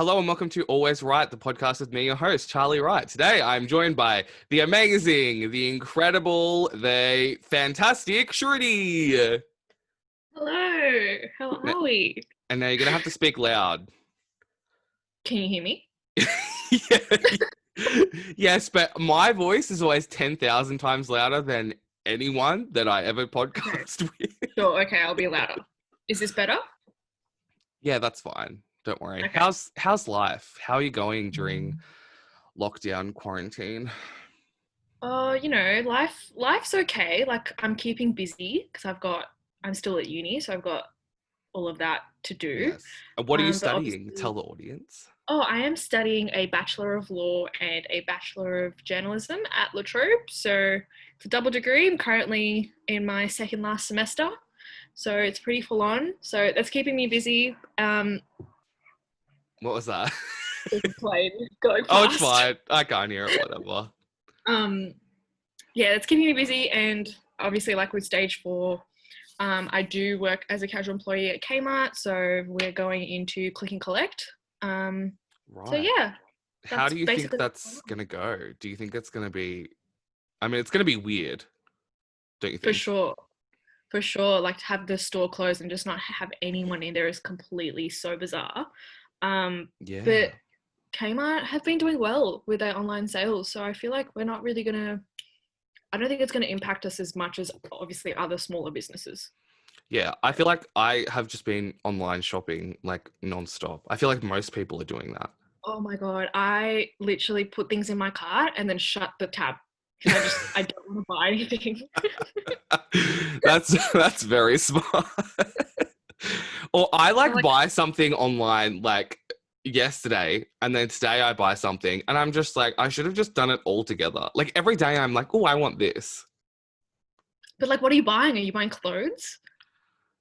Hello and welcome to Always Wright, the podcast with me, your host, Charlie Wright. Today I'm joined by the amazing, the incredible, the fantastic Sruti. Hello, how are we? And now you're going to have to speak loud. Can you hear me? Yes, but my voice is always 10,000 times louder than anyone that I ever Okay, podcast with. sure. Okay, I'll be louder. Is this better? Yeah, that's fine. Don't worry. Okay. How's life? How are you going during lockdown quarantine? Life's okay. Like I'm keeping busy because I'm still at uni, so I've got all of that to do. Yes. And what are you But studying? obviously, Tell the audience. I am studying a Bachelor of Law and a Bachelor of Journalism at La Trobe. So it's a double degree. I'm currently in my second last semester, so it's pretty full on. So that's keeping me busy. What was that? There's a plane going Oh, it's past. fine. I can't hear it, whatever. Um, yeah, it's keeping me busy, and obviously, like with stage four, I do work as a casual employee at Kmart, so we're going into click and collect. So Right. yeah, How that's do you think basically that's going to go? Do you think it's going to be, I mean, it's going to be weird, don't you for think? sure. For sure, like to have the store closed and just not have anyone in there is completely so bizarre. But Yeah. Kmart have been doing well with their online sales, so I feel like we're not really gonna. I don't think it's going to impact us as much as obviously other smaller businesses. Yeah. I feel like I have just been online shopping like nonstop. I feel like most people are doing that. Oh my God, I literally put things in my cart and then shut the tab because I don't want to buy anything. That's very smart. Or I I'm like like, buy something online like yesterday and then today I buy something and I'm just like I should have just done it all together. Like every day I'm like, "Oh, I want this." but like, what are you buying? Are you buying clothes?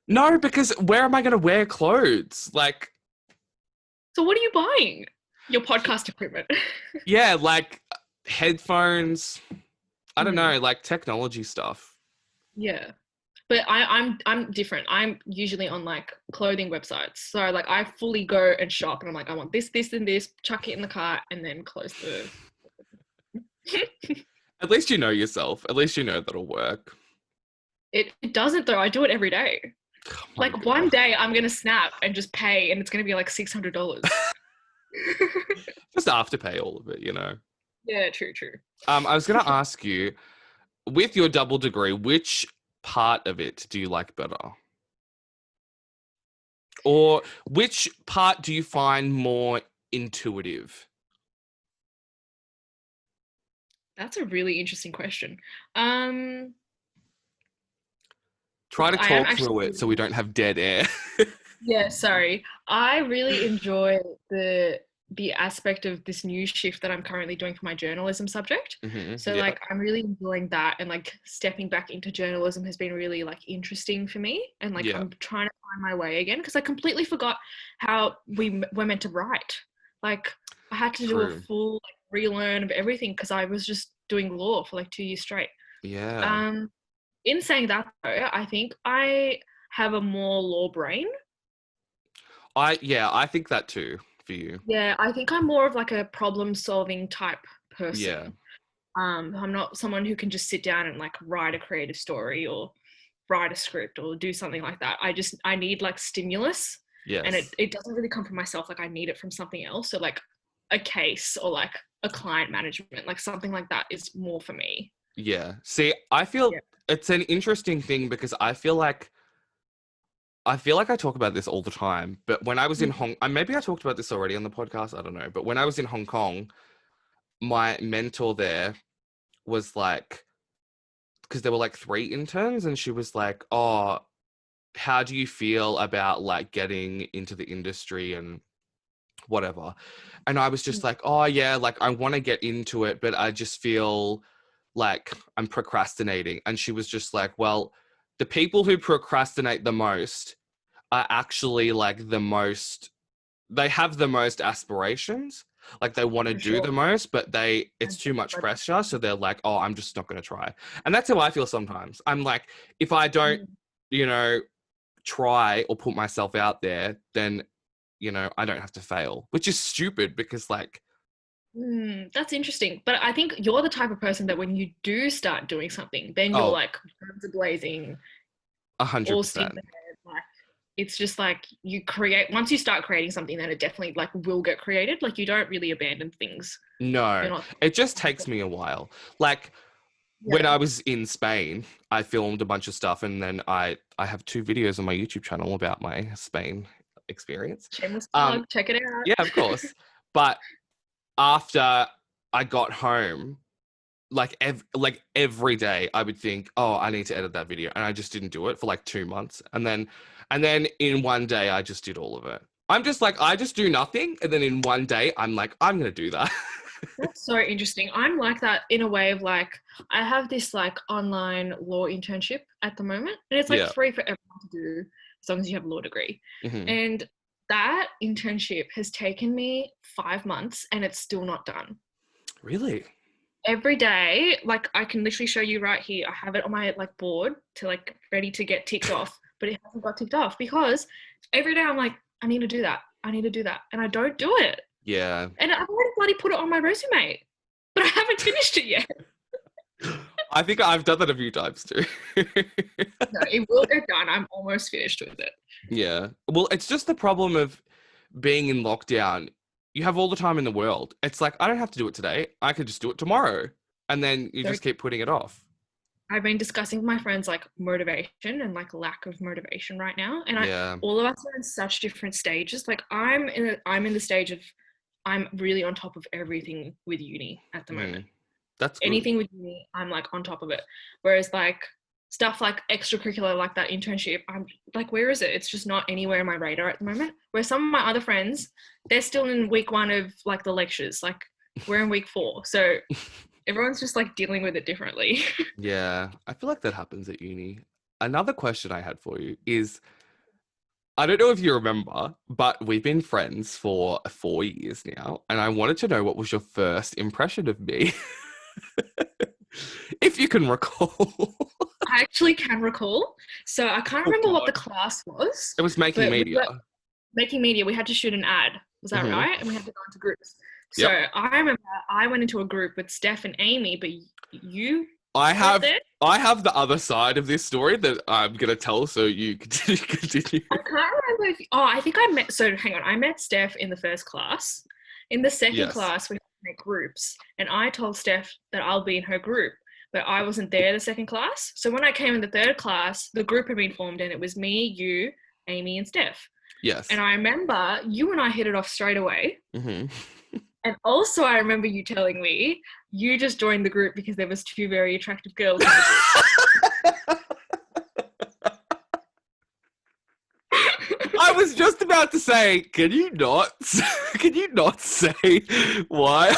No, because where am I going to wear clothes? Like So what are you buying? Your podcast equipment. yeah, like headphones, I don't Mm, know, like technology stuff. yeah. But I'm different. I'm usually on like clothing websites. So like I fully go and shop and I'm like, I want this, this, and this, chuck it in the cart and then close the At least you know yourself. At least you know that'll work. it doesn't though. I do it every day. Oh my Like one God. day I'm gonna snap and just pay and it's gonna be like $600. Just afterpay all of it, you know. Yeah, true, true. I was going to ask you, with your double degree, which part of it do you like better? Or which part do you find more intuitive? That's a really interesting question. Um, Try to I am talk through actually, it so we don't have dead air. yeah, sorry. I really enjoy the aspect of this new shift that I'm currently doing for my journalism subject. So Yeah, like I'm really enjoying that and like stepping back into journalism has been really like interesting for me and like yeah, I'm trying to find my way again because I completely forgot how were meant to write. Like I had to do a true. full like, relearn of everything because I was just doing law for like 2 years straight. Yeah. Um, in saying that though, I think I have a more law brain. I think that too for you. Yeah, I think I'm more of like a problem solving type Yeah. person. I'm not someone who can just sit down and like write a creative story or write a script or do something like that. I need like stimulus and Yes. it doesn't really come from myself. Like I need it from something else. So like a case or like a client management, like something like that is more for me. Yeah. See, I feel Yeah. it's an interesting thing because I feel like I talk about this all the time, but when I was in maybe I talked about this already on the podcast, I don't know, but when I was in Hong Kong, my mentor there was like, because there were like 3 interns, and she was like, "Oh, how do you feel about like getting into the industry and whatever?" And I was just like, "Oh yeah, like I want to get into it, but I just feel like I'm procrastinating." And she was just like, "Well, the people who procrastinate the most are actually like they have the most aspirations. Like they want to For do sure. the most, but it's And too much pressure. So they're like, oh, I'm just not going to try." And that's how I feel sometimes. I'm like, if I don't, you know, try or put myself out there, then you know, I don't have to fail, which is stupid because like, That's interesting. But I think you're the type of person that when you do start doing something, then you're oh, like guns are blazing, all steam 100%. ahead. Like it's just like you create once you start creating something, then it definitely like will get created. Like you don't really abandon things. No, You're not. it just takes me a while. Like when Yeah. I was in Spain, I filmed a bunch of stuff, and then I have 2 videos on my YouTube channel about my Spain experience. Shameless Um, plug. Check it out. yeah, of course. But after I got home, like every day, I would think, oh, I need to edit that video, and I just didn't do it for like 2 months, and then in one day, I just did all of it. I'm just like, I just do nothing, and then in one day, I'm like, I'm gonna do that. That's so interesting. I'm like that in a way of like I have this like online law internship at the moment, and it's like Yeah. free for everyone to do as long as you have a law degree. Hmm. And that internship has taken me 5 months, and it's still not done. Really? Every day, like I can literally show you right here. I have it on my like board to like ready to get ticked off, but it hasn't got ticked off because every day I'm like, I need to do that. I need to do that, and I don't do it. Yeah. And I've already bloody put it on my resume, but I haven't finished it yet. I think I've done that a few times too. No, it will get done. I'm almost finished with it. Yeah. Well, it's just the problem of being in lockdown. You have all the time in the world. It's like, I don't have to do it today. I could just do it tomorrow. And then you So just keep putting it off. I've been discussing with my friends like motivation and like lack of motivation right now. And Yeah. all of us are in such different stages. Like I'm in the stage of I'm really on top of everything with uni at the moment. That's good. Anything with uni, I'm like on top of it. Whereas like stuff like extracurricular, like that internship, I'm like, where is it? It's just not anywhere in my radar at the moment. Where some of my other friends, they're still in week 1 of like the lectures. Like we're in week 4. So everyone's just like dealing with it differently. Yeah. I feel like that happens at uni. Another question I had for you is, I don't know if you remember, but we've been friends for 4 years now, and I wanted to know what was your first impression of me, if you can recall. I actually can recall. So I can't Oh remember what the God. class was, It was making but we media. were making media. We had to shoot an ad. Was that Mhm. right? And we had to go into groups. So Yep. I remember I went into a group with Steph and Amy, but you I weren't have there. I have the other side of this story that I'm gonna tell, so you continue. I can't remember if. Oh, I think I met. So hang on. I met Steph in the first class. In the second Yes. class, we had to make groups, and I told Steph that I'll be in her group, but I wasn't there the second class. So when I came in the third class, the group had been formed, and it was me, you, Amy, and Steph. Yes. And I remember you and I hit it off straight away. Hmm. And also, I remember you telling me you just joined the group because there was 2 very attractive girls in the group. I was just about to say, can you not say why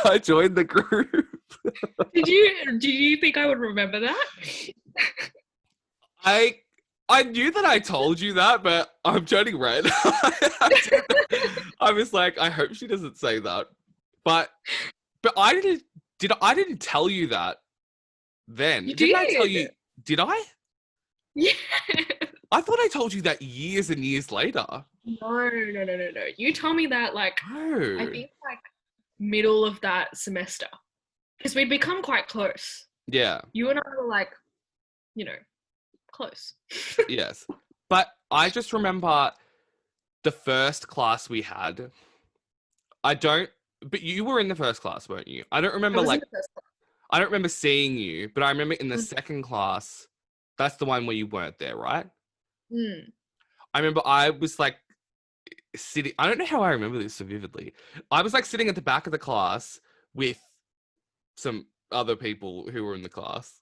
I joined the group? Do you think I would remember that? I knew that I told you that, but I'm turning red. I was like, I hope she doesn't say that. But I didn't tell you that then. You Didn't I tell did. you? Did I? Yeah. I thought I told you that years and years later. No. You told me that like I No. think like middle of that semester because we'd become quite close. Yeah. You and I were like, close. Yes. But I just remember the first class we had. But you were in the first class, weren't you? I don't remember I don't remember seeing you, but I remember in the second class, that's the one where you weren't there, right? I remember I was like sitting, I don't know how I remember this so vividly. I was like sitting at the back of the class with some other people who were in the class.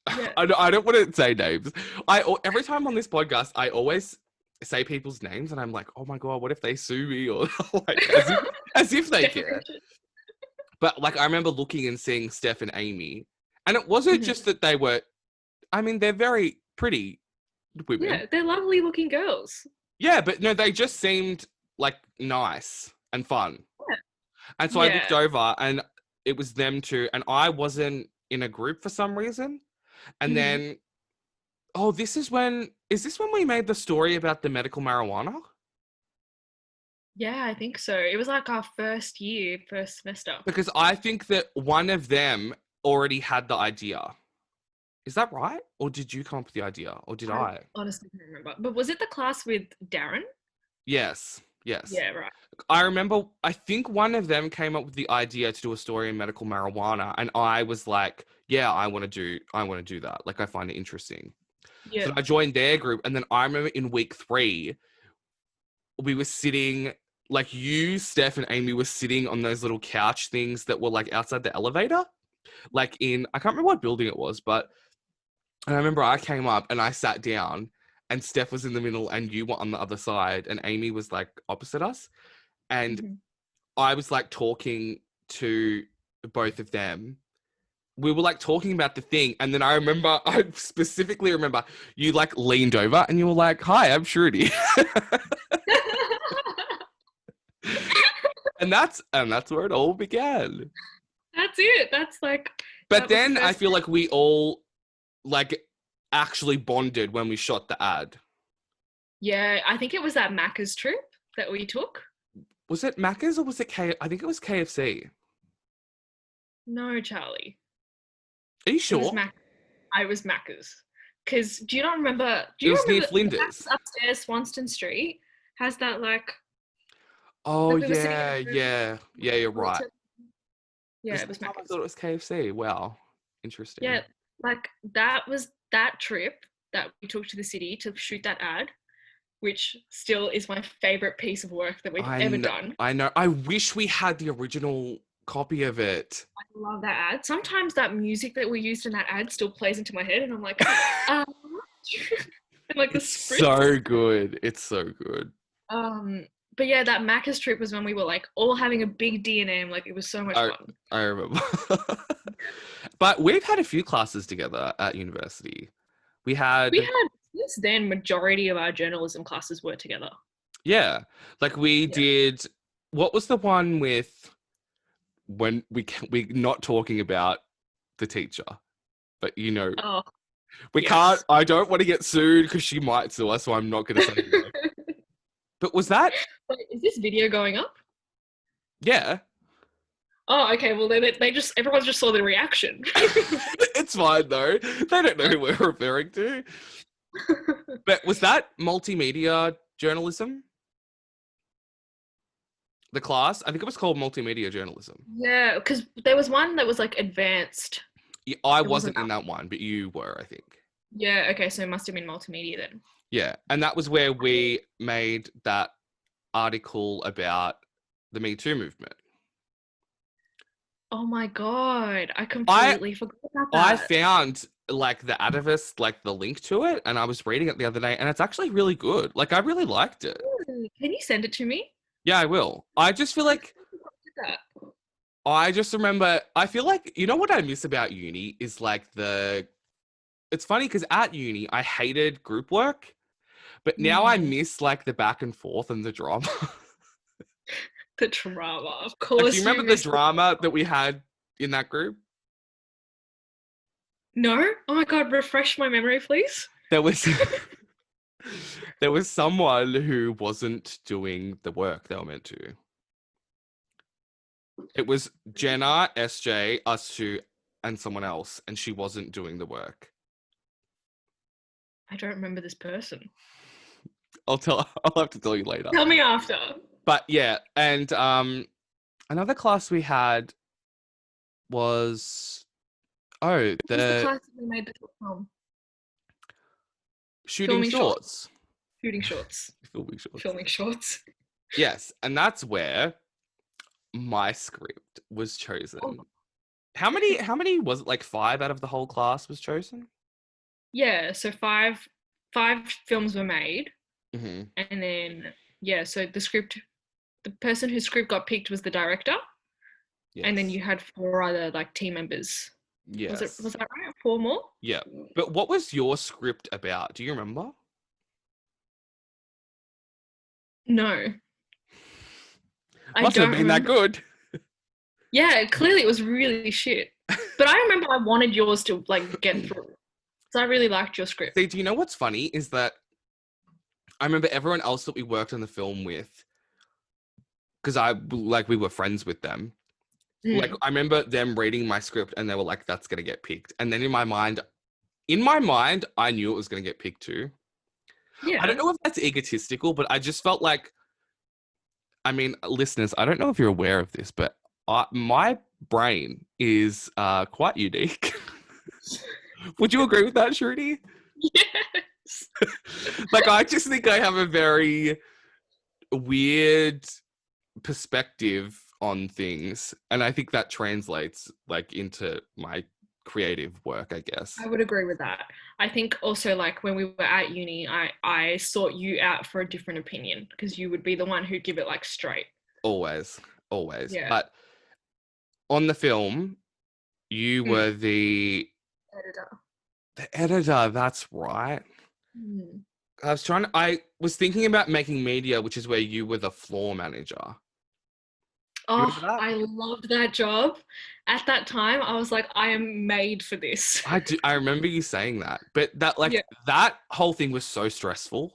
Yeah. I don't want to say names. Every time on this podcast, I always say people's names and I'm like, oh my God, what if they sue me? Or like, as if they care. But like, I remember looking and seeing Steph and Amy, and it wasn't just that they were, I mean, they're very pretty women. Yeah, they're lovely looking girls. Yeah, but no, they just seemed like nice and fun. Yeah. And so I looked over and it was them two, and I wasn't in a group for some reason. And then, is this when we made the story about the medical marijuana? Yeah, I think so. It was like our first year, first semester. Because I think that one of them already had the idea. Is that right? Or did you come up with the idea? Or did I I? honestly can't remember. But was it the class with Darren? Yes. Yes. Yeah, right. I remember, I think one of them came up with the idea to do a story in medical marijuana. And I was like, yeah, I want to do that. Like, I find it interesting. Yeah. So I joined their group. And then I remember in week 3, we were sitting, like you, Steph, and Amy were sitting on those little couch things that were like outside the elevator. Like I can't remember what building it was, but and I remember I came up and I sat down and Steph was in the middle and you were on the other side and Amy was like opposite us. And Mhm. I was like talking to both of them. We were like talking about the thing. And then I specifically remember you like leaned over and you were like, hi, I'm Sruti. and that's where it all began. That's it. That's like But that was the then I first. feel like we all like actually bonded when we shot the ad. Yeah, I think it was that Macca's trip that we took. Was it Macca's or was it I think it was KFC. No, Charlie. Are you It was sure? Mac. I was Macca's. Because do you not remember? Do It you was near remember the Flinders. Macca's upstairs, Swanston Street, has that Oh like we were sitting in yeah, a room. yeah, yeah. You're right. Yeah, This it whole was time I Macca's. thought it was KFC. Wow, Yeah, interesting. like that was that trip that we took to the city to shoot that ad, which still is my favorite piece of work that we've I ever know. done. I know. I wish we had the original copy of it. I love that ad. Sometimes that music that we used in that ad still plays into my head, and I'm like, um, and like the It's spritz. so good. It's so good. Um, but yeah, that Macca's trip was when we were like all having a big D&M. Like it was so much I fun. I remember. But we've had a few classes together at university. We We had, had since then majority of our journalism classes were together. yeah, like we Yeah. did. What was the one with when we not talking about the teacher, but Oh we can't. yes. I don't want to get sued because she might sue us, so I'm not going to say no. But was that? Wait, is this video going up? Yeah, Oh, okay. Well, they just everyone just saw the reaction. it's fine though. They don't know who we're referring to. But was that multimedia journalism? The class? I think it was called multimedia journalism. Yeah, because there was one that was like advanced. Yeah, I It wasn't wasn't that. in that one, but you were, I think. Yeah. Okay. So it must have been multimedia then. Yeah, and that was where we made that article about the Me Too movement. Oh my god, I I completely forgot about I that. found like the Atavist, like the link to it, and I was reading it the other day, and it's actually really good. Like I really liked it. Really? Can you send it to me? Yeah, I will. I just feel I like completely forgot that. I just remember. I feel like what I miss about uni is like the. It's funny because at uni I hated group work, but now I Mm, miss like the back and forth and the drama. the drama. Of Like, do you course you remember the missed it. drama that we had in that group? No? Oh my god, refresh my memory, please. There was there was someone who wasn't doing the work they were meant to. It was Jenna, SJ, us two, and someone else, and she wasn't doing the work. I don't remember this person. I'll have to tell you later. Tell me after. But yeah, and another class we had was What was the the class that we made the short film? shooting Filming shorts. shorts. Shooting shorts. Filming shorts. Filming shorts. Yes, and that's where my script was chosen. Oh. How many was it, like 5 out of the whole class was chosen? Yeah, so five films were made, Mm-hmm. and then yeah, so the person whose script got picked was the director, and then Yes. you had four other like team members. Was Yes. that right? Four more? Yeah. But what was your script about? Do you remember? No, I Mustn't have don't been that remember. good. Yeah, clearly it was really shit. But I remember I wanted yours to like get through. So I really liked your script. See, do you know what's funny is that I remember everyone else that we worked on the film with, because we were friends with them. Like, I remember them reading my script and they were like, that's going to get picked. And then in my mind, I knew it was going to get picked too. Yeah. I don't know if that's egotistical, but I just felt like, I mean, listeners, I don't know if you're aware of this, but my brain is quite unique. Would you agree with that, Sruti? Yes. Like, I just think I have a very weird perspective on things, and I think that translates like into my creative work, I guess. I would agree with that. I think also, like, when we were at uni, I sought you out for a different opinion because you would be the one who'd give it like straight. Always. Yeah. But on the film, you were the editor. That's right. I was thinking about making media, which is where you were the floor manager. Oh, I loved that job. At that time, I was like, I am made for this. I remember you saying that, but that whole thing was so stressful.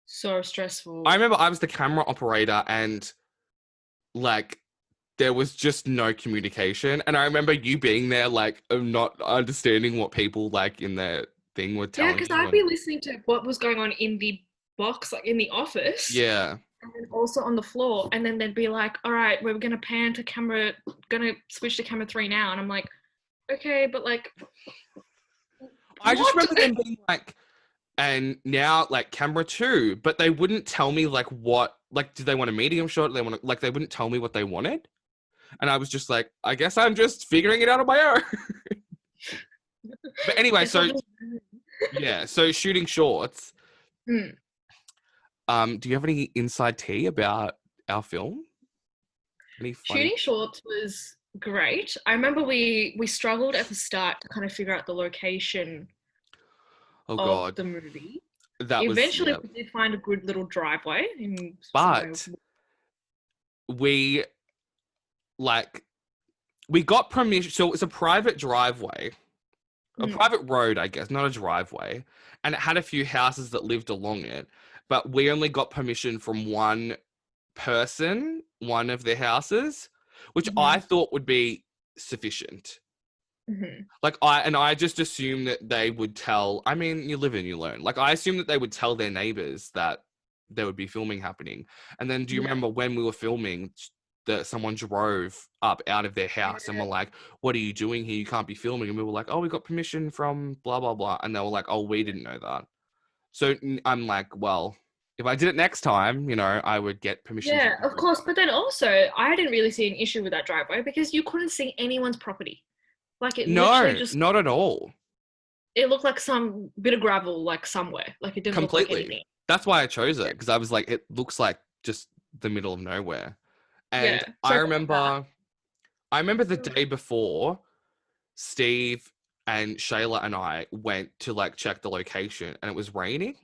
So stressful. I remember I was the camera operator and like there was just no communication. And I remember you being there, like, not understanding what people like in their thing were telling you. Yeah, because I'd be listening to what was going on in the box, like in the office. Yeah. And then also on the floor. And then they'd be like, all right, we're going to pan to camera, going to switch to camera 3 now. And I'm like, okay, but like. I just remember them being like, and now like camera 2, but they wouldn't tell me like what, like, did they want a medium shot? They wouldn't tell me what they wanted. And I was just like, I guess I'm just figuring it out on my own. But anyway, so shooting shorts. Do you have any inside tea about our film? Shooting shorts was great. I remember we struggled at the start to kind of figure out the location of the movie. Eventually we did find a good little driveway but we got permission. So it was a private driveway, a private road, I guess, not a driveway. And it had a few houses that lived along it. But we only got permission from one person, one of their houses, which I thought would be sufficient. Like, I just assumed that they would tell, I mean, you live and you learn. Like, I assumed that they would tell their neighbors that there would be filming happening. And then do you remember when we were filming that someone drove up out of their house and were like, what are you doing here? You can't be filming. And we were like, oh, we got permission from blah, blah, blah. And they were like, oh, we didn't know that. So I'm like, well, if I did it next time, you know, I would get permission. Yeah, of course. But then also, I didn't really see an issue with that driveway because you couldn't see anyone's property. Like, it literally just... not at all. It looked like some bit of gravel, like, somewhere. Like, it didn't look like anything. That's why I chose it, because I was like, it looks like just the middle of nowhere. And so I remember the day before, Steve and Shayla and I went to like check the location and it was raining.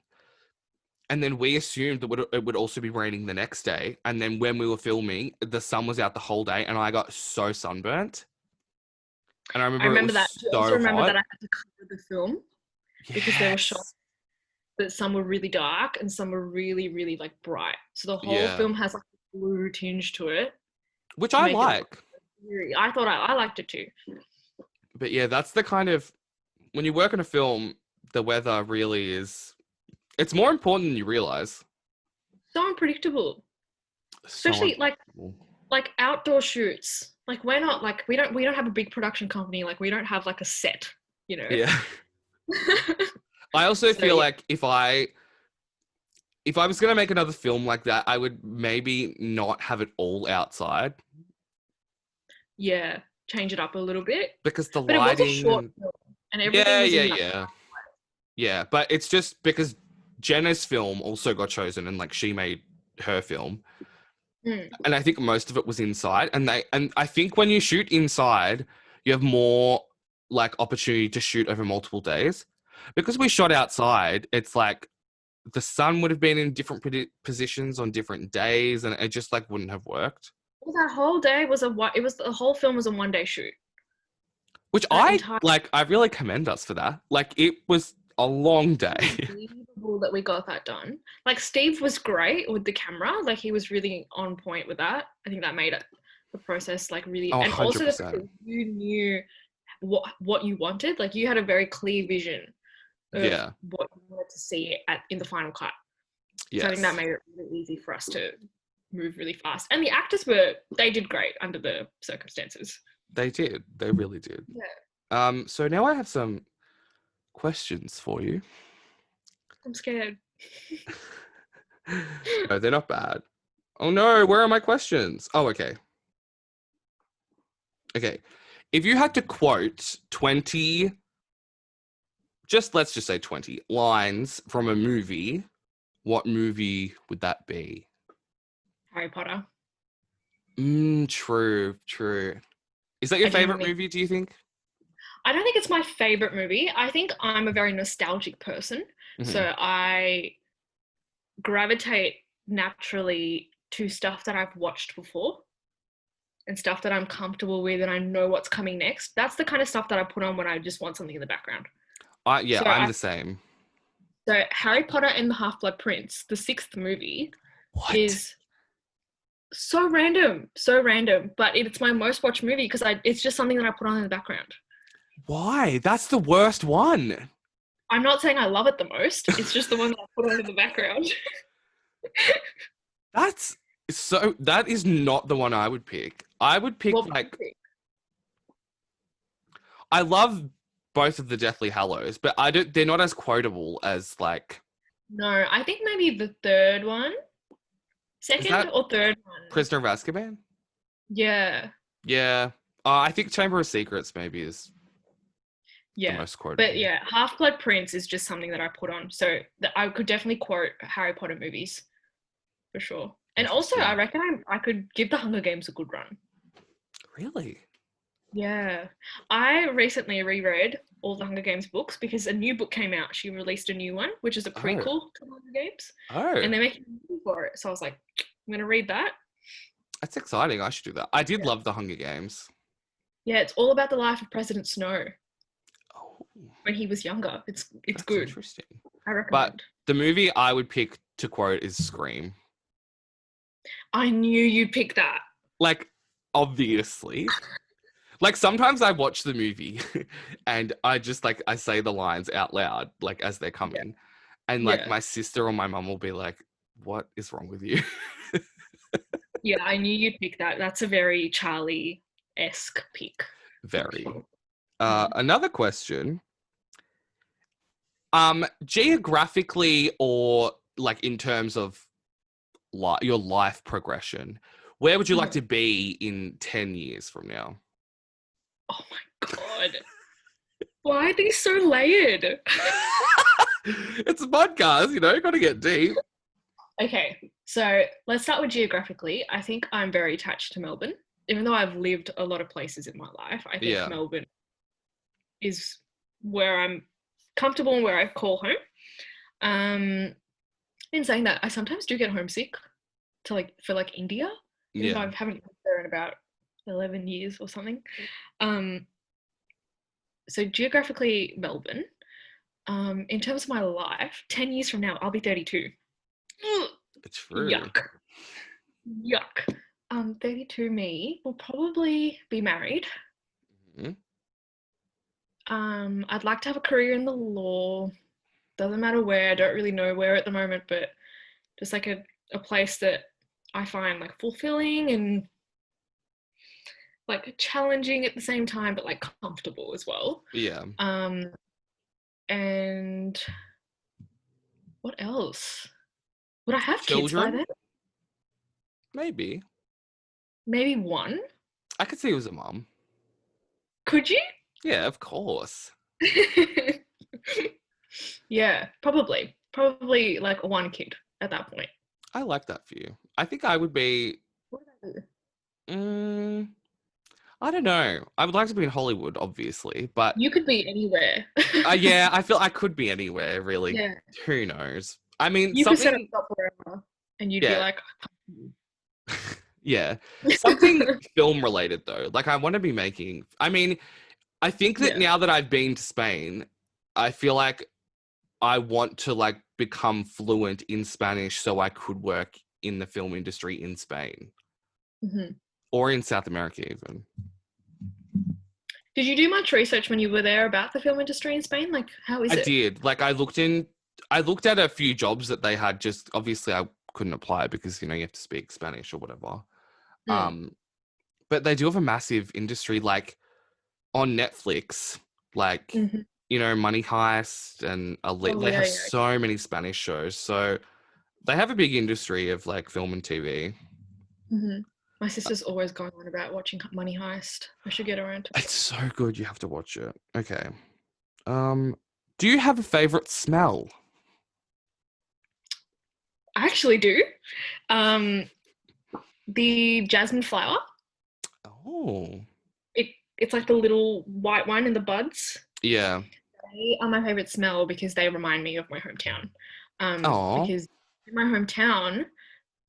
And then we assumed that it would also be raining the next day. And then when we were filming, the sun was out the whole day and I got so sunburnt. And I remember that. I also remember that I had to cover the film because there were shots that some were really dark and some were really, really like bright. So the whole film has like a blue tinge to it. Which I like. I thought I liked it too. But yeah, that's the kind of, when you work on a film, the weather really is, it's more important than you realize. So unpredictable. Especially like outdoor shoots. Like, we're not like, we don't have a big production company. Like, we don't have like a set, you know? Yeah. I also feel like if I was going to make another film like that, I would maybe not have it all outside. Yeah. Change it up a little bit. Because the lighting. It was a short film and everything Yeah, but it's just because Jenna's film also got chosen and like she made her film. And I think most of it was inside. And I think when you shoot inside, you have more like opportunity to shoot over multiple days. Because we shot outside, it's like the sun would have been in different positions on different days and it just like wouldn't have worked. Well, that whole day was the whole film was a 1-day shoot. Which I really commend us for that. Like, it was a long day. cool that we got that done. Like Steve was great with the camera. Like he was really on point with that. I think that made it the process like really, Oh, and also the fact 100%. that you knew what you wanted. Like you had a very clear vision of Yeah. what you wanted to see in the final cut. So I think that Yes. made it really easy for us to move really fast. And the actors they did great under the circumstances. They did. They really did. Yeah. So now I have some questions for you. I'm scared. No, they're not bad. Oh no, where are my questions? Oh, okay. Okay. If you had to quote 20, let's just say 20 lines from a movie, what movie would that be? Harry Potter. True. Is that your favorite movie, do you think? I don't think it's my favorite movie. I think I'm a very nostalgic person. Mm-hmm. So I gravitate naturally to stuff that I've watched before and stuff that I'm comfortable with and I know what's coming next. That's the kind of stuff that I put on when I just want something in the background. I'm the same. So Harry Potter and the Half-Blood Prince, the 6th movie, is so random, but it's my most watched movie because it's just something that I put on in the background. Why? That's the worst one. I'm not saying I love it the most. It's just the one that I put on in the background. That is not the one I would pick. I would pick I love both of the Deathly Hallows, but they're not as quotable as like. No, I think maybe the third one. Second or third one. Prisoner of Azkaban? Yeah. Yeah. I think Chamber of Secrets maybe is the most quotable. But yeah, Half-Blood Prince is just something that I put on. So I could definitely quote Harry Potter movies for sure. And also, I reckon I could give the Hunger Games a good run. Really? Yeah. I recently reread all the Hunger Games books because a new book came out. She released a new one, which is a prequel to the Hunger Games. Oh. And they're making a movie for it. So I was like, I'm going to read that. That's exciting. I should do that. I did love the Hunger Games. Yeah, it's all about the life of President Snow. Oh. When he was younger. It's That's good. Interesting. I recommend. But the movie I would pick to quote is Scream. I knew you'd pick that. Like, obviously. Like, sometimes I watch the movie and I just, like, I say the lines out loud, like, as they're coming. And, like, my sister or my mum will be like, what is wrong with you? Yeah, I knew you'd pick that. That's a very Charlie-esque pick. Very. Another question. Geographically or, like, in terms of your life progression, where would you like to be in 10 years from now? Oh my God. Why are these so layered? It's a podcast, gotta get deep. Okay, so let's start with geographically. I think I'm very attached to Melbourne. Even though I've lived a lot of places in my life, I think Melbourne is where I'm comfortable and where I call home. In saying that, I sometimes do get homesick for India. Even though I haven't been there in about 11 years or something. So geographically, Melbourne. In terms of my life, 10 years from now, I'll be 32. It's true. Yuck. 32 me will probably be married. Mm-hmm. I'd like to have a career in the law. Doesn't matter where. I don't really know where at the moment, but just like a place that I find like fulfilling and like challenging at the same time, but like comfortable as well. Yeah. And what else? Would I have Children? kids by then? Maybe. Maybe one. I could see you as a mom. Could you? Yeah, of course. Yeah, probably. Probably like one kid at that point. I like that for you. I think I would be. What would I do? I don't know. I would like to be in Hollywood, obviously, but you could be anywhere. Yeah, I feel I could be anywhere, really. Yeah. Who knows? I mean, you could set it up wherever, and you'd be like, yeah, something film related though. Like I want to be making. I mean, I think that now that I've been to Spain, I feel like I want to like become fluent in Spanish so I could work in the film industry in Spain Hmm. or in South America even. Did you do much research when you were there about the film industry in Spain? Like, how is I it? did. Like I looked at a few jobs that they had, just obviously I couldn't apply because, you know, you have to speak Spanish or whatever. Mm. But they do have a massive industry, like on Netflix, like, Hmm. you know, Money Heist and Oh they yeah, have yeah. so many Spanish shows. So they have a big industry of like film and TV. Hmm. My sister's always going on about watching Money Heist. I should get around to it. It's so good. You have to watch it. Okay. Do you have a favorite smell? I actually do. Um, the jasmine flower. Oh, It's like the little white one in the buds. yeah. They are my favorite smell because they remind me of my hometown. Oh, Because in my hometown,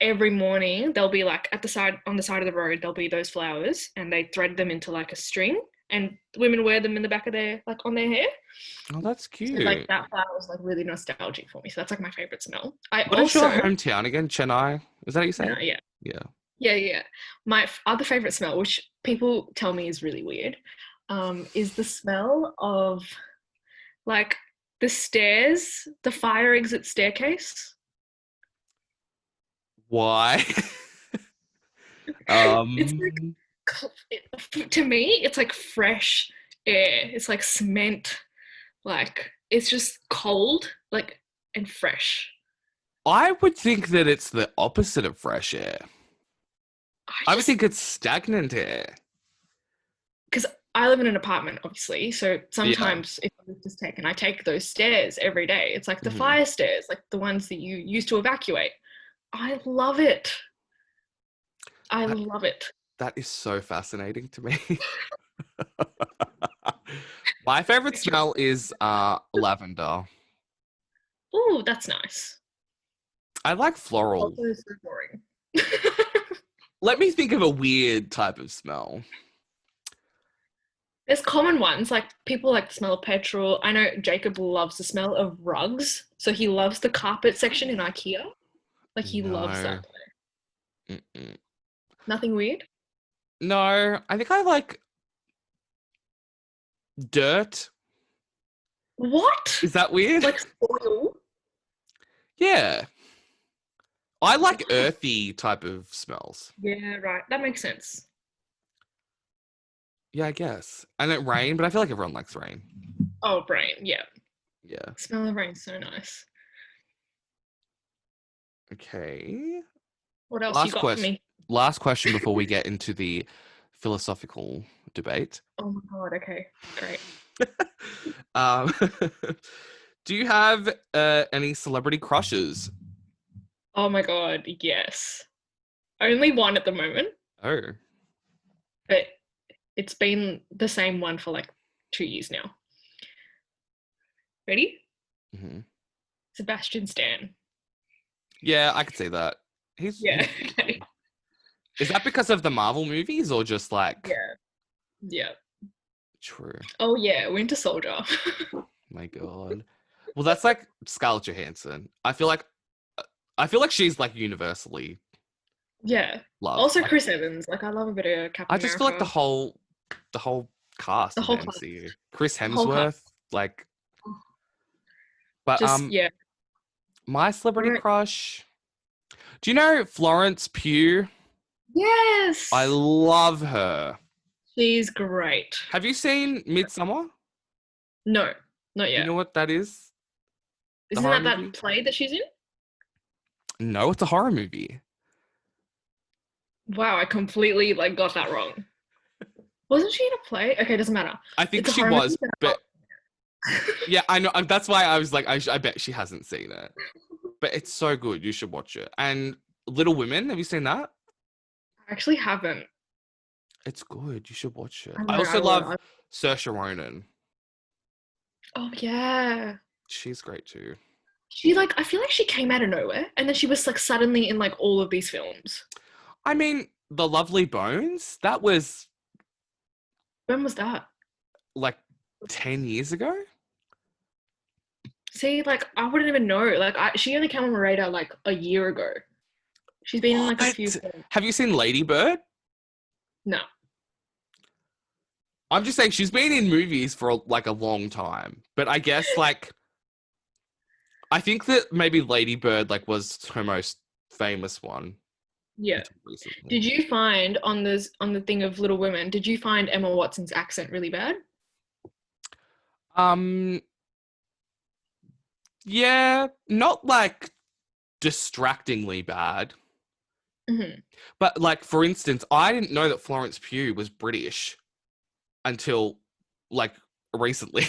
every morning there'll be like at the side on the side of the road there'll be those flowers, and they thread them into like a string, and women wear them in the back of their like on their hair. oh, that's So like cute. that flower was like really nostalgic for me. So that's like my favorite smell. I What is your also, hometown again? Chennai? Is that how you say no, it? yeah, Yeah. yeah, yeah. My other favorite smell, which people tell me is really weird, is the smell of like the stairs, the fire exit staircase. Why? It's like um, to me, it's like fresh air. It's like cement. Like it's just cold, like and fresh. I would think that it's the opposite of fresh air. I I would just think it's stagnant air. because I live in an apartment, obviously. So Yeah. sometimes if I just take and I take those stairs every day, it's like the Mhm. fire stairs, like the ones that you used to evacuate. I love it. I That love it. that is so fascinating to me. My favorite smell is lavender. Oh, that's nice. I like floral. Also, so boring. Let me think of a weird type of smell. There's common ones, like people like the smell of petrol. I know Jacob loves the smell of rugs, so he loves the carpet section in IKEA. Like he loves No. that. Mm-mm. Nothing weird. No, I think I like dirt. What? Is that weird? Like soil? Yeah. I like Why? earthy type of smells. Yeah, right. That makes sense. Yeah, I guess. And it rain, but I feel like everyone likes rain. Oh, brain. Yeah. Yeah. Smell of rain's so nice. Okay. What else you Last got for question. me? Last question before we get into the philosophical debate. Oh my god. Okay. Great. um, do you have any celebrity crushes? Oh my god. Yes. Only one at the moment, Oh. but it's been the same one for like 2 years now. Ready? Hmm. Sebastian Stan. Yeah, I could see that. Yeah. He's really Okay. good. Is that because of the Marvel movies or just like Yeah. Yeah. true? Oh yeah. Winter Soldier. My God. Well, that's like Scarlett Johansson. I feel like she's like universally Yeah. loved. Also Like Chris Evans. Like I love a bit of I Captain just feel like the America. whole cast The of the whole cast. MCU. Chris The whole cast. Hemsworth, like but Just yeah. my What celebrity about crush. Do you know Florence Pugh? I yes. love her. She's great. Have you seen Midsummer? No, not Do you yet. know what that is? The Isn't horror that movie? play that she's in? No, it's a horror movie. Wow, I completely like got that wrong. Wasn't she in a play? Okay, doesn't matter. I think It's a she horror movie. was, but yeah, I know. That's why I was like, I bet she hasn't seen it. But it's so good. You should watch it. And Little Women, have you seen that? I actually haven't. It's good. You should watch it. I I know, I also will. love Saoirse Ronan. Oh yeah. She's great too. She like I feel like she came out of nowhere and then she was like suddenly in like all of these films. I mean, The Lovely Bones, that was When was that? like 10 years ago. See, like, I wouldn't even know. Like, she only came on my radar like a year ago. She's been in like a few What? films. Have you seen Lady Bird? No. I'm just saying she's been in movies for like a long time, but I guess like I think that maybe Lady Bird like was her most famous one Yeah. until recently. Did you find on the thing of Little Women, did you find Emma Watson's accent really bad? Um, yeah, not like distractingly bad, Hmm. but like for instance, I didn't know that Florence Pugh was British until like recently.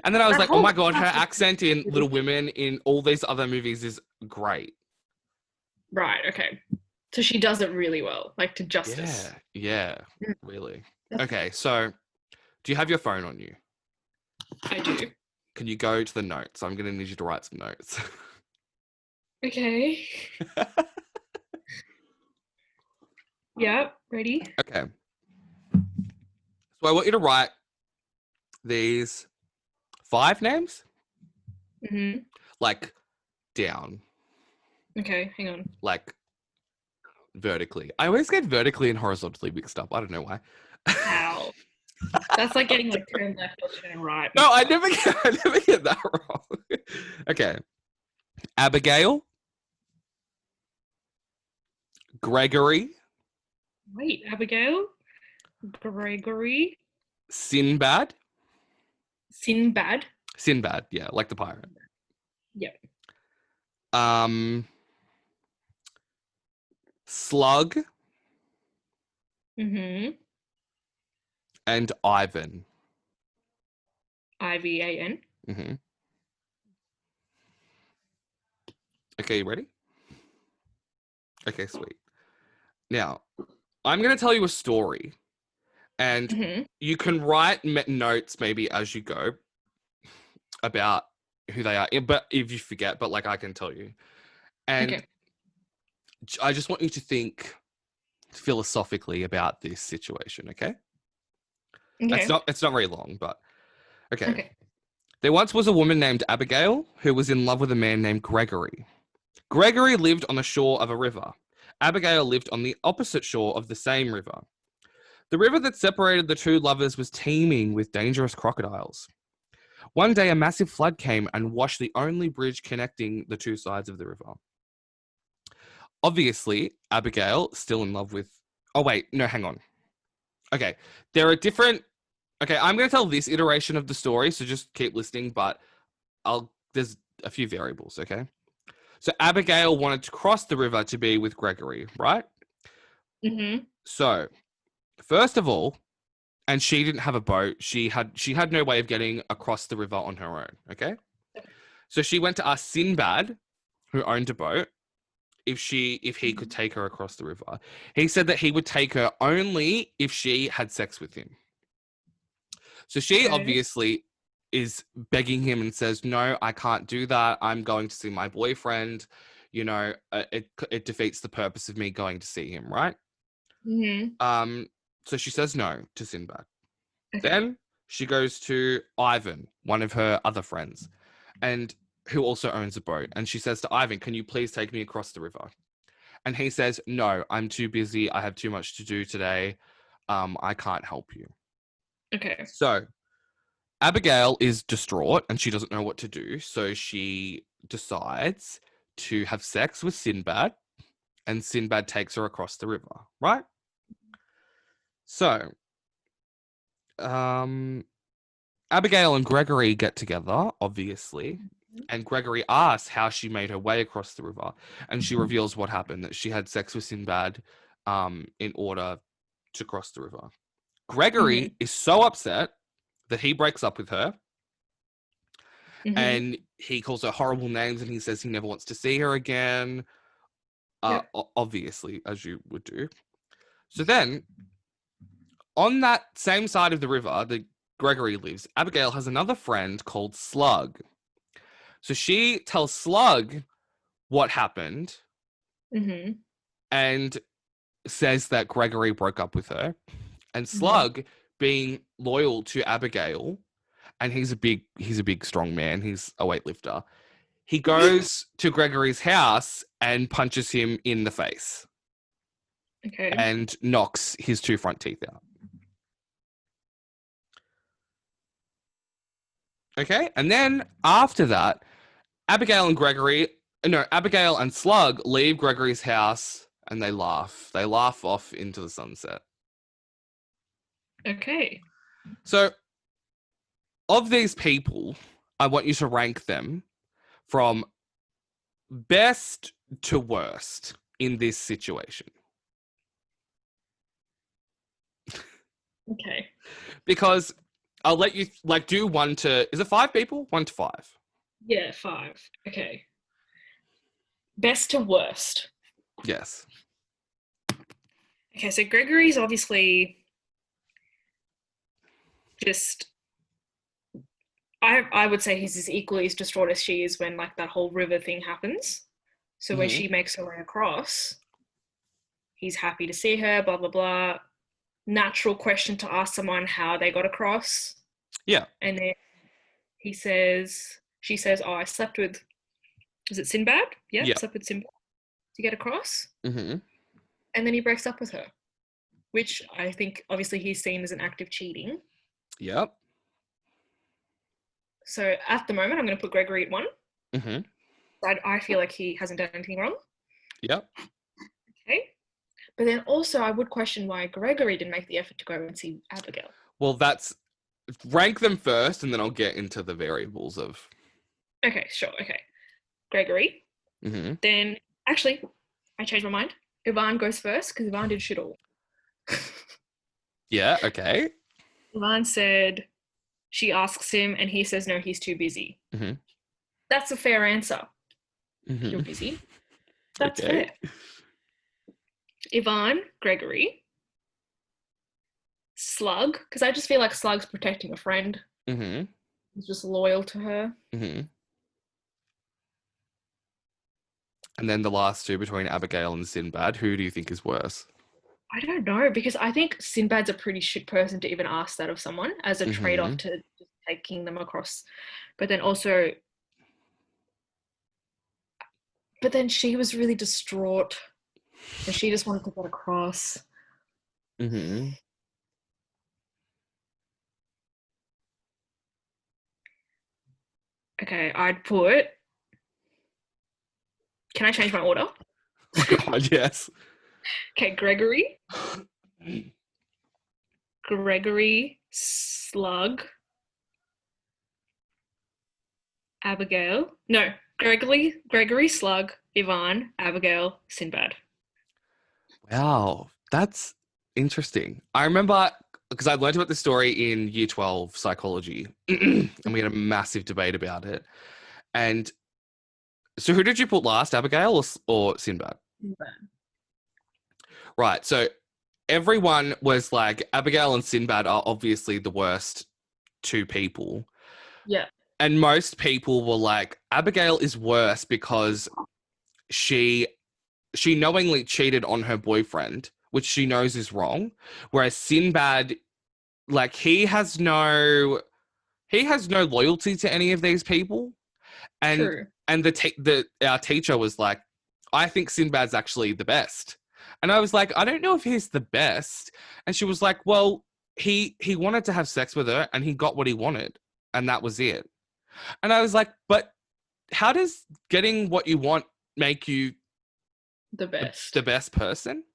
And then I was That like, oh whole my God, her cast is accent in Little British. Women in all these other movies is great. Right, okay. So she does it really well, like to Yeah, justice. yeah, Mm, really. that's Okay, so do you have your phone on you? I do. Can you go to the notes? I'm going to need you to write some notes. Okay. Yeah, ready? Okay, so I want you to write these 5 names, Hmm. like down, Okay, hang on. like vertically. I always get vertically and horizontally mixed up. I don't know why. How? That's like getting like turn left or turn right No, mixed up. I never get that wrong. Okay, Abigail, Gregory, Wait, Abigail, Gregory, Sinbad, Sinbad. Sinbad, yeah, like the pirate. Yep. Um, Slug Mm-hmm. and Ivan. Ivan. Hmm. Okay, you ready? Okay, sweet. Now, I'm going to tell you a story, and Mm-hmm. you can write notes maybe as you go about who they are. But if you forget, but like I can tell you. And Okay. I just want you to think philosophically about this situation, okay? Okay. It's not very long, but okay. Okay. There once was a woman named Abigail who was in love with a man named Gregory. Gregory lived on the shore of a river. Abigail lived on the opposite shore of the same river. The river that separated the two lovers was teeming with dangerous crocodiles. One day, a massive flood came and washed the only bridge connecting the two sides of the river. Obviously, Abigail, still in love with. Oh, wait, no, hang on. Okay, there are different. Okay, I'm going to tell this iteration of the story, so just keep listening, but there's a few variables, okay? So Abigail wanted to cross the river to be with Gregory, right? Mm-hmm. So, first of all, and she didn't have a boat. She had no way of getting across the river on her own, okay? So she went to ask Sinbad, who owned a boat, if he could take her across the river. He said that he would take her only if she had sex with him. So she Okay. obviously is begging him and says, "No, I can't do that. I'm going to see my boyfriend. You know, it defeats the purpose of me going to see him, right?" Mm-hmm. Um, so she says no to Sinbad. Okay. Then she goes to Ivan, one of her other friends, and who also owns a boat. And she says to Ivan, "Can you please take me across the river?" And he says, "No, I'm too busy. I have too much to do today. I can't help you." Okay. So Abigail is distraught and she doesn't know what to do. So she decides to have sex with Sinbad, and Sinbad takes her across the river, right? So, um, Abigail and Gregory get together, obviously, and Gregory asks how she made her way across the river, and she reveals what happened, that she had sex with Sinbad in order to cross the river. Mm-hmm. Gregory is so upset that he breaks up with her, Mm-hmm. and he calls her horrible names, and he says he never wants to see her again, Yep. obviously, as you would do. So then, on that same side of the river that Gregory lives, Abigail has another friend called Slug. So she tells Slug what happened Mm-hmm. and says that Gregory broke up with her. And Mm-hmm. Slug, being loyal to Abigail and he's a big strong man. He's a weightlifter. He goes to Gregory's house and punches him in the face Okay. and knocks his 2 front teeth out. Okay, and then after that, Abigail and Slug leave Gregory's house and they laugh. They laugh off into the sunset. Okay. So, of these people, I want you to rank them from best to worst in this situation. Okay. Because I'll let you do 1 to, is it 5 people? 1 to 5. Yeah, 5. Okay. Best to worst. Yes. Okay, so Gregory's obviously just, I would say he's as equally as distraught as she is when like that whole river thing happens. So when she makes her way across, he's happy to see her, blah, blah, blah. Natural question to ask someone how they got across. Yeah. And then she says, oh, I slept with, is it Sinbad? Yeah, slept with Sinbad to get across. Mm-hmm. And then he breaks up with her, which I think obviously he's seen as an act of cheating. Yep. So at the moment, I'm going to put Gregory at 1. Mm-hmm. I feel like he hasn't done anything wrong. Yep. Okay. But then also I would question why Gregory didn't make the effort to go and see Abigail. Well, rank them first and then I'll get into the variables of. Okay, sure. Okay. Gregory. Mm-hmm. Then, actually, I changed my mind. Ivan goes first because Ivan did shit all. Yeah, okay. Ivan said she asks him and he says no, he's too busy. Mm-hmm. That's a fair answer. Mm-hmm. You're busy. That's fair. Ivan, Gregory, Slug, because I just feel like Slug's protecting a friend. Mm-hmm. He's just loyal to her. Mm-hmm. And then the last 2 between Abigail and Sinbad, who do you think is worse? I don't know, because I think Sinbad's a pretty shit person to even ask that of someone as a trade-off to just taking them across. But then she was really distraught and she just wanted to get across. Mm-hmm. Okay, can I change my order? Oh God, yes. Okay, Gregory, Slug, Abigail. No, Gregory, Slug, Ivan, Abigail, Sinbad. Wow, that's interesting. I remember because I learned about this story in year 12 psychology and we had a massive debate about it. And so who did you put last, Abigail or Sinbad? Sinbad. Right. So everyone was like, Abigail and Sinbad are obviously the worst 2 people. Yeah. And most people were like, Abigail is worse because she knowingly cheated on her boyfriend, which she knows is wrong. Whereas Sinbad, like, he has no loyalty to any of these people. And True. And our teacher was like, I think Sinbad's actually the best. And I was like, I don't know if he's the best. And she was like, well, he wanted to have sex with her and he got what he wanted. And that was it. And I was like, but how does getting what you want make you The best. the best person?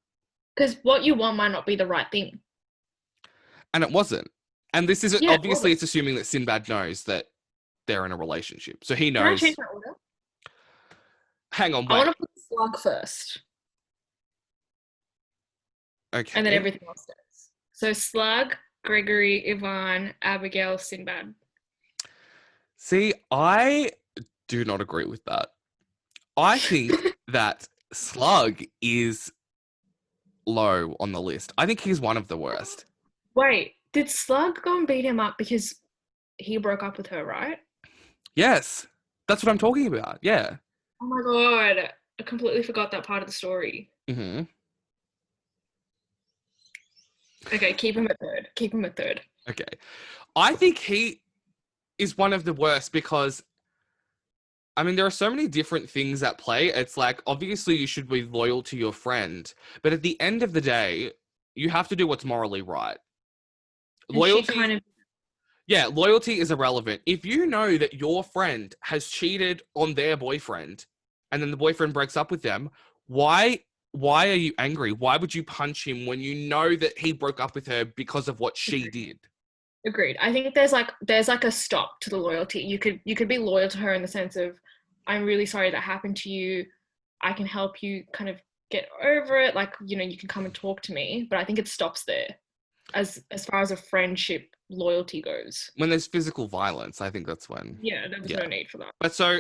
Because what you want might not be the right thing. And it wasn't. And this is obviously it's assuming that Sinbad knows that they're in a relationship. So he knows. Can I change my order? Hang on, wait. I want to put Slug first. Okay. And then everything else stays. So Slug, Gregory, Ivan, Abigail, Sinbad. See, I do not agree with that. I think that Slug is low on the list. I think he's one of the worst. Wait, did Slug go and beat him up because he broke up with her, right? Yes. That's what I'm talking about. Yeah. Oh my God. I completely forgot that part of the story. Mm-hmm. Okay, keep him at third. Okay. I think he is one of the worst because, I mean, there are so many different things at play. It's like, obviously you should be loyal to your friend, but at the end of the day, you have to do what's morally right. And she Loyalty, kind of, yeah, loyalty is irrelevant. If you know that your friend has cheated on their boyfriend and then the boyfriend breaks up with them, why are you angry? Why would you punch him when you know that he broke up with her because of what she did? agreed. I think there's like a stop to the loyalty. You could be loyal to her in the sense of, I'm really sorry that happened to you. I can help you kind of get over it. Like, you can come and talk to me. But I think it stops there as far as a friendship loyalty goes. When there's physical violence, I think that's when, Yeah, there was yeah. no need for that. But so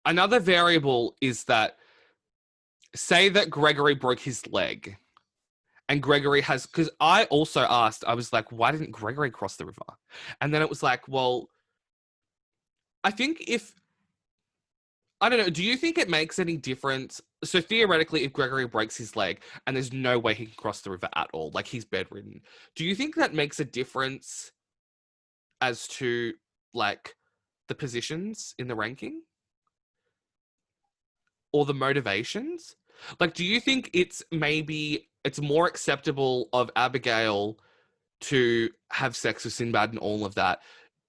another variable is that, say that Gregory broke his leg and Gregory has, because I also asked, I was like, why didn't Gregory cross the river? And then it was like, well, I think I don't know, do you think it makes any difference? So theoretically, if Gregory breaks his leg and there's no way he can cross the river at all, like he's bedridden, do you think that makes a difference as to like the positions in the ranking or the motivations? Like, do you think it's more acceptable of Abigail to have sex with Sinbad and all of that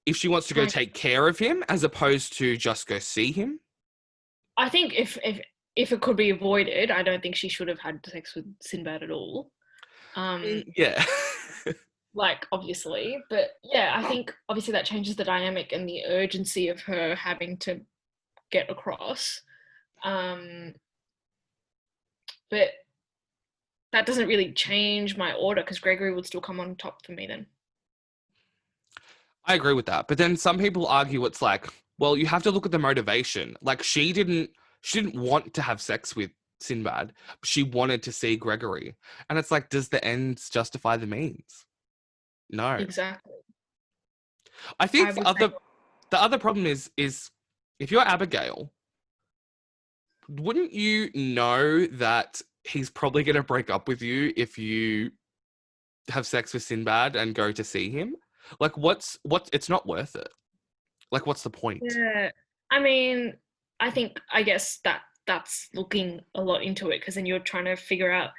if she wants to go take care of him as opposed to just go see him? I think if it could be avoided, I don't think she should have had sex with Sinbad at all. Yeah. Like, obviously, but yeah, I think obviously that changes the dynamic and the urgency of her having to get across. But that doesn't really change my order because Gregory would still come on top for me then. I agree with that. But then some people argue it's like, well, you have to look at the motivation. Like she didn't want to have sex with Sinbad. She wanted to see Gregory. And it's like, does the ends justify the means? No. Exactly. I I think would say the other problem is if you're Abigail, wouldn't you know that he's probably going to break up with you if you have sex with Sinbad and go to see him? Like, it's not worth it. Like, what's the point? yeah. I mean, I guess that's looking a lot into it because then you're trying to figure out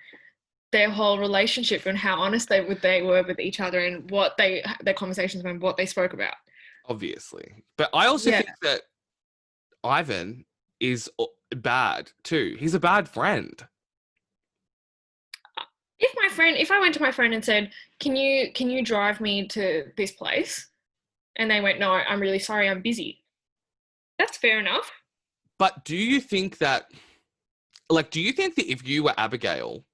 their whole relationship and how honest they were with each other and what their conversations were and what they spoke about. Obviously. But I also Yeah. think that Ivan is bad too. He's a bad friend. If I went to my friend and said, can you drive me to this place? And they went, no, I'm really sorry, I'm busy. That's fair enough. But do you think that if you were Abigail,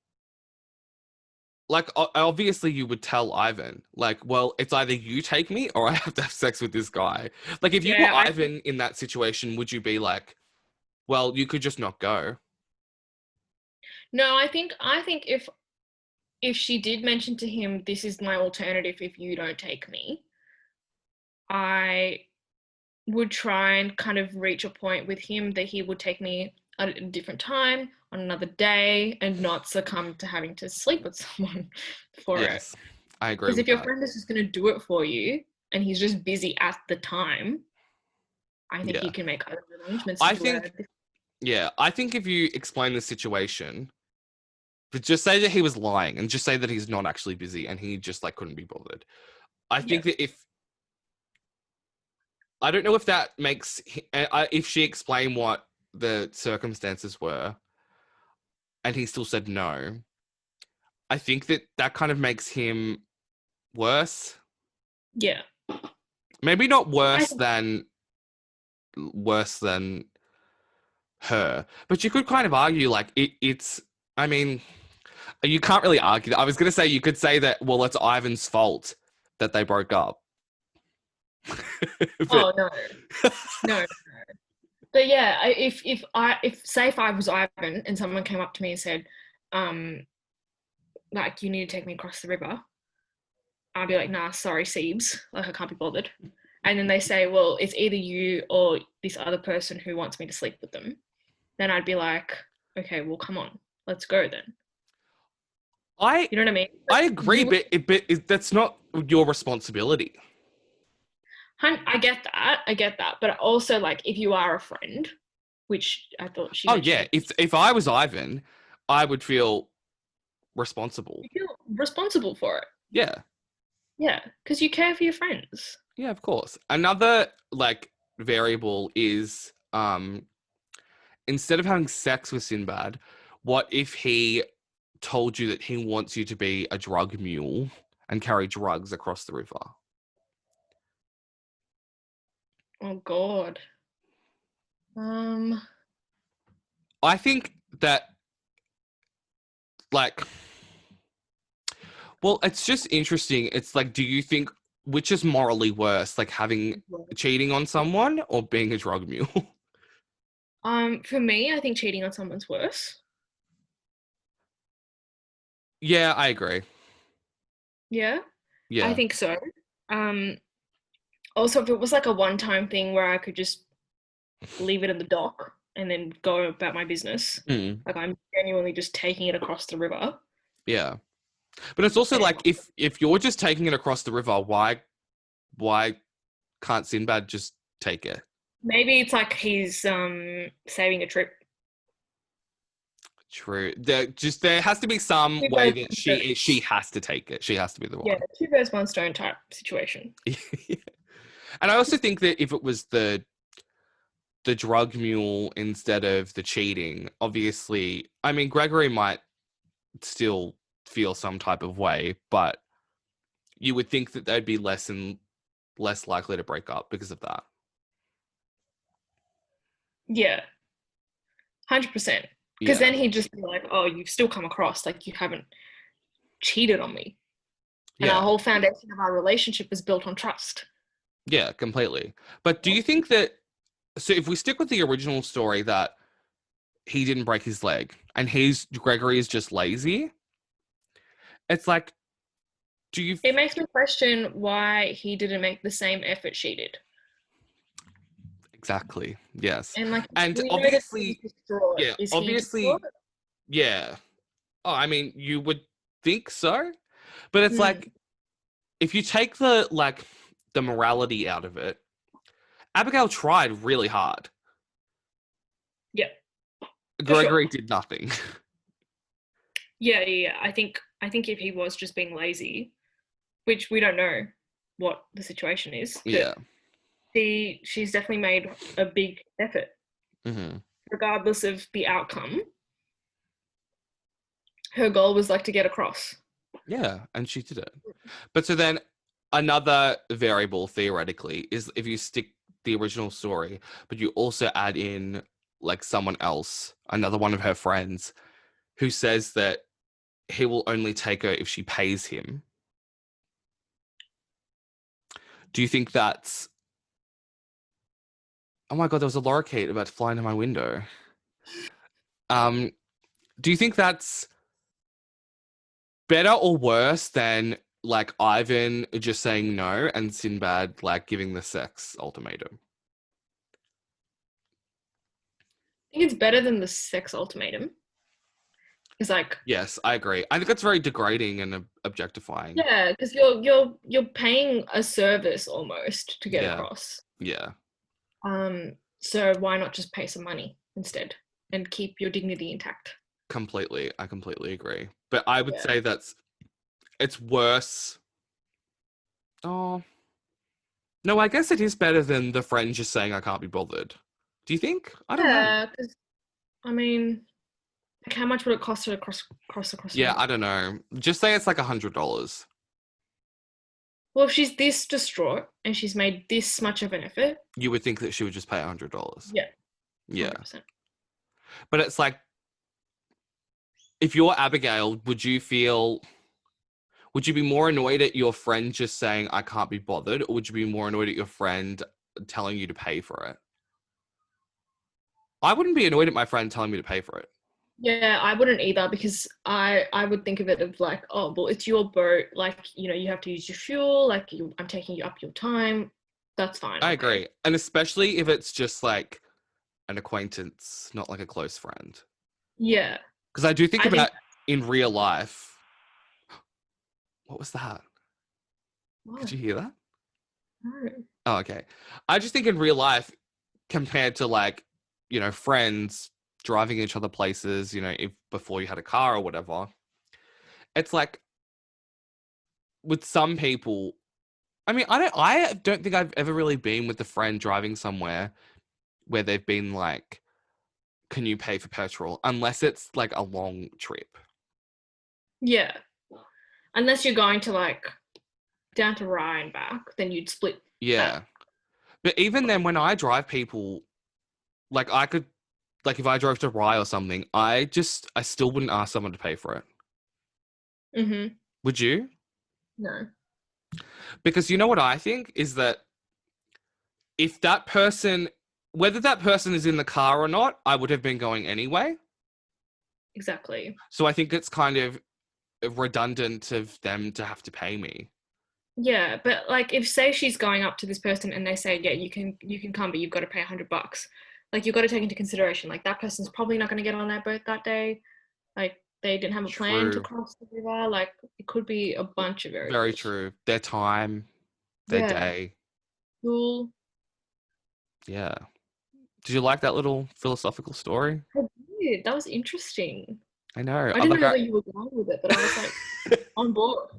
like obviously you would tell Ivan, like, well, it's either you take me or I have to have sex with this guy. Like, if you were Yeah, Ivan in that situation, would you be like, well, you could just not go? no, I think if she did mention to him, this is my alternative if you don't take me, I would try and kind of reach a point with him that he would take me at a different time on another day and not succumb to having to sleep with someone for it. Yes, I agree Because if with your that. friend is just going to do it for you and he's just busy at the time, I think Yeah. you can make other arrangements to I do think, it. yeah, I think if you explain the situation, but just say that he was lying and just say that he's not actually busy and he just like couldn't be bothered. I think that I don't know if that makes, if she explained what the circumstances were and he still said no, I think that kind of makes him worse. Yeah. Maybe not I worse than her, but you could kind of argue like it's, I mean, you can't really argue that. I was going to say you could say that, well, it's Ivan's fault that they broke up. But Oh no, no. But yeah, if say if I was Ivan and someone came up to me and said, um, like you need to take me across the river, I'd be like, nah, sorry, Siebes, like I can't be bothered. And then they say, well, it's either you or this other person who wants me to sleep with them. Then I'd be like, okay, well, come on, let's go then. I You know what I mean? I Like, agree, but that's not your responsibility. I get that. But also, like, if you are a friend, which I thought she Oh yeah, mentioned, if I was Ivan, I would feel responsible. you feel responsible for it. Yeah. Yeah, because you care for your friends. Yeah, of course. Another like variable is instead of having sex with Sinbad, what if he told you that he wants you to be a drug mule and carry drugs across the river? Oh God. Um. I think that like well, it's just interesting. It's like, do you think which is morally worse, like having cheating on someone or being a drug mule? For me, I think cheating on someone's worse. Yeah, I agree. Yeah, I Yeah. think so. Um. Also, if it was like a one-time thing where I could just leave it in the dock and then go about my business, Mm, like I'm genuinely just taking it across the river. yeah. But it's also And like if you're just taking it across the river, why can't Sinbad just take it? maybe it's like he's saving a trip. True. There has to be some Two way birds, that one stone. she has to take it. She has to be the Yeah, one. two birds, one stone type situation. And I also think that if it was the drug mule instead of the cheating, obviously, I mean Gregory might still feel some type of way, but you would think that they'd be less likely to break up because of that. Yeah, 100%. Because Yeah. then he'd just be like, "Oh, you've still come across like you haven't cheated on me," and our Yeah. whole foundation of our relationship is built on trust. Yeah, completely. But do you think that so if we stick with the original story that he didn't break his leg and Gregory is just lazy, it's like do you It makes me question why he didn't make the same effort she did. exactly. Yes. And like And we know that he's obviously, distraught. yeah, Is he distraught? obviously, yeah. Oh, I mean, you would think so, but it's Hmm. like if you take the morality out of it, Abigail tried really hard. Yeah, for sure. Gregory did nothing. Yeah. I think if he was just being lazy, which we don't know what the situation is, but Yeah. she's definitely made a big effort, Hmm. regardless of the outcome. Her goal was like to get across. Yeah, and she did it. But so then another variable theoretically is if you stick the original story, but you also add in like someone else, another one of her friends, who says that he will only take her if she pays him. Do you think that's oh my god, there was a lorikeet about to fly into my window. Um, do you think that's better or worse than like Ivan just saying no and Sinbad like giving the sex ultimatum? I think it's better than the sex ultimatum. It's like, Yes, I agree. I think that's very degrading and objectifying. yeah, because you're paying a service almost to get Yeah, across. yeah, So why not just pay some money instead and keep your dignity intact? completely. I completely agree. But I would Yeah. say it's worse. Oh, no, I guess it is better than the friend just saying I can't be bothered. Do you think? I don't know. Yeah, because I mean, like how much would it cost to cross the Yeah, river? I don't know. Just say it's like $100. Well, if she's this distraught and she's made this much of an effort, You would think that she would just pay $100. yeah, Yeah. 100%. But it's like if you're Abigail, would you be more annoyed at your friend just saying I can't be bothered, or would you be more annoyed at your friend telling you to pay for it? I wouldn't be annoyed at my friend telling me to pay for it. Yeah, I wouldn't either because I would think of it of like, oh, well, it's your boat. Like, you have to use your fuel. Like, I'm taking you up your time. That's fine. I Okay. agree. And especially if it's just like an acquaintance, not like a close friend. Yeah, Because I do think I think. about in real life. What was that? Could What? you hear that? No. Oh, okay. I just think in real life, compared to like, friends driving each other places, if before you had a car or whatever, it's like with some people, I mean, I don't think I've ever really been with a friend driving somewhere where they've been like, can you pay for petrol? Unless it's like a long trip. Yeah. Unless you're going to like down to Rye and back, then you'd split that. Yeah. But even then, when I drive people, like I could, like if I drove to Rye or something, I still wouldn't ask someone to pay for it. Mm-hmm. Would you? No. Because you know what I think is that if that person, whether that person is in the car or not, I would have been going anyway. Exactly. So I think it's kind of redundant of them to have to pay me. Yeah, but like if say she's going up to this person and they say, yeah, you can come, but you've got to pay $100. Like you've got to take into consideration, like that person's probably not going to get on that boat that day. Like they didn't have a plan to True. cross the river. Like it could be a bunch of Very variables. true. Their time, their Yeah. day. Cool. Yeah. Did you like that little philosophical story? I did. That was interesting. I know. I didn't know where you were going with it, but I was like on board.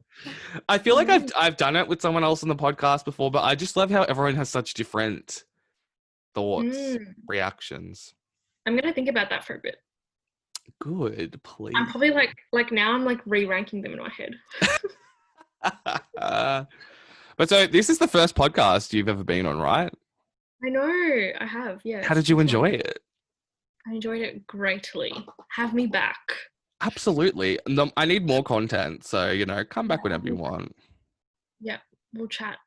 I feel Oh, like nice. I've done it with someone else on the podcast before, but I just love how everyone has such different thoughts, Mm. reactions. I'm gonna think about that for a bit. Good, I'm please. probably like now I'm like re-ranking them in my head. But so this is the first podcast you've ever been on, right? I know, I have, How yes. did you It's fun. enjoy it? I enjoyed it greatly. Have me back. Absolutely. No, I need more content, so come back whenever you want. Yeah, we'll chat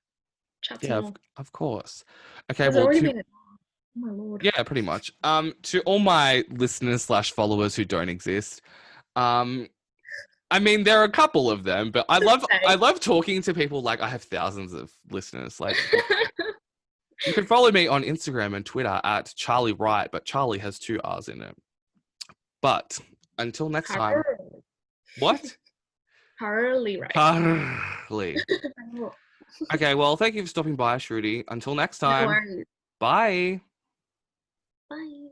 some Yeah, more. of course. Okay, Has it well, already been? Oh my lord. yeah, pretty much. To all my listeners/followers who don't exist, um, I mean, there are a couple of them, but I love Okay. I love talking to people. Like I have thousands of listeners. Like you can follow me on Instagram and Twitter at Charlie Wright, but Charlie has two R's in it. But until next time, Harley. what? Harley, right? Charlie. No Okay, well, thank you for stopping by, Shruti. Until next time, worries. bye. Bye.